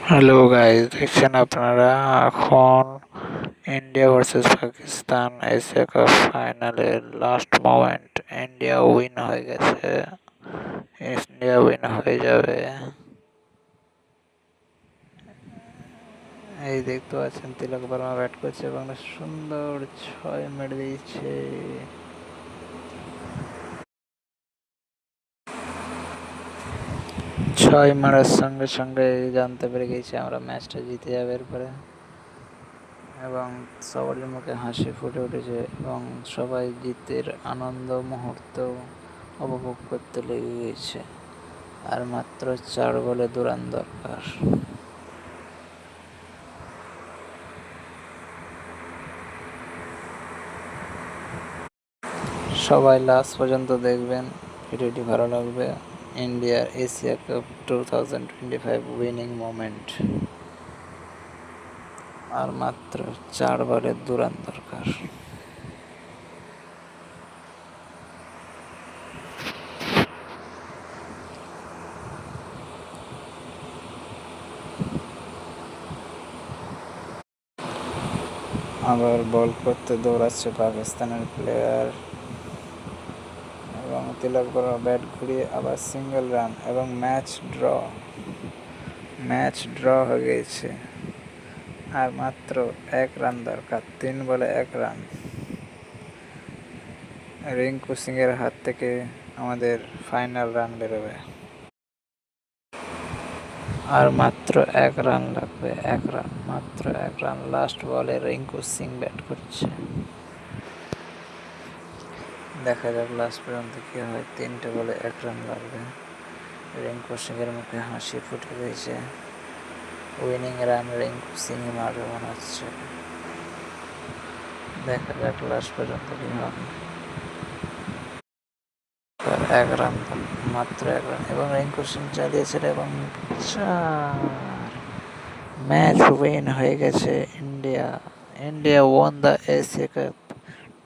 Hello guys, দেখছেন আপনারা এখন India versus Pakistan Asia cup ফাইনালের লাস্ট মোমেন্ট। ইন্ডিয়া উইন হয়ে গেছে, ইন্ডিয়া উইন হয়ে যাবে। এই দেখতে পাচ্ছেন তিলক বর্মা ব্যাট করছে এবং সুন্দর 6 মেরে দিয়েছে। 6 মারার সঙ্গে সঙ্গে জানতে পেরে গেছি আমরা ম্যাচটা জিতে যাবে এরপরে, এবং সবার মুখে হাসি ফুটে উঠেছে এবং সবাই জিতের আনন্দ মুহূর্ত উপভোগ করতে লেগে গেছে। আর মাত্র 4 বলে দু রান দরকার। সবাই লাস্ট পর্যন্ত দেখবেন, ভিডিওটি ভালো লাগবে। ইন্ডিয়ার এশিয়া কাপ 2025 উইনিং মোমেন্ট। আর মাত্র 4 বলে 2 রান দরকার। আবার বল করতে দৌড়াচ্ছে পাকিস্তানের প্লেয়ার এবং তিলক বর্মা ব্যাট ঘুরিয়ে আবার সিঙ্গেল রান এবং ম্যাচ ড্র হয়ে গেছে। আর মাত্র 1 রান দরকার, 3 বলে 1 রান। রিঙ্কু সিংয়ের হাত থেকে আমাদের ফাইনাল রান বেরোবে। আর মাত্র 1 রান লাগবে, 1 রান, মাত্র 1 রান। লাস্ট বলে রিঙ্কু সিং ব্যাট করছে, দেখা যাক লাস্ট পর্যন্ত কি হয়। 3টে বলে 1 রান লাগবে। রিঙ্কু সিংয়ের মুখে হাসি ফুটে রয়েছে। উইনিং রান রিঙ্কু সিং মারবে মনে হচ্ছে। দেখা যাক লাস্ট পর্যন্ত কি হয়। 1 রান, মাত্র 1 রান এবং রিঙ্কু সিং চালিয়েছিল এবং 4। ম্যাচ উইন হয়ে গেছে India. India won the Asia cup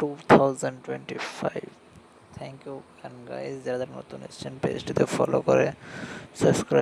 2025। Thank you. And guys, যারা নতুন এসেছেন পেজটিতে ফলো করে সাবস্ক্রাইব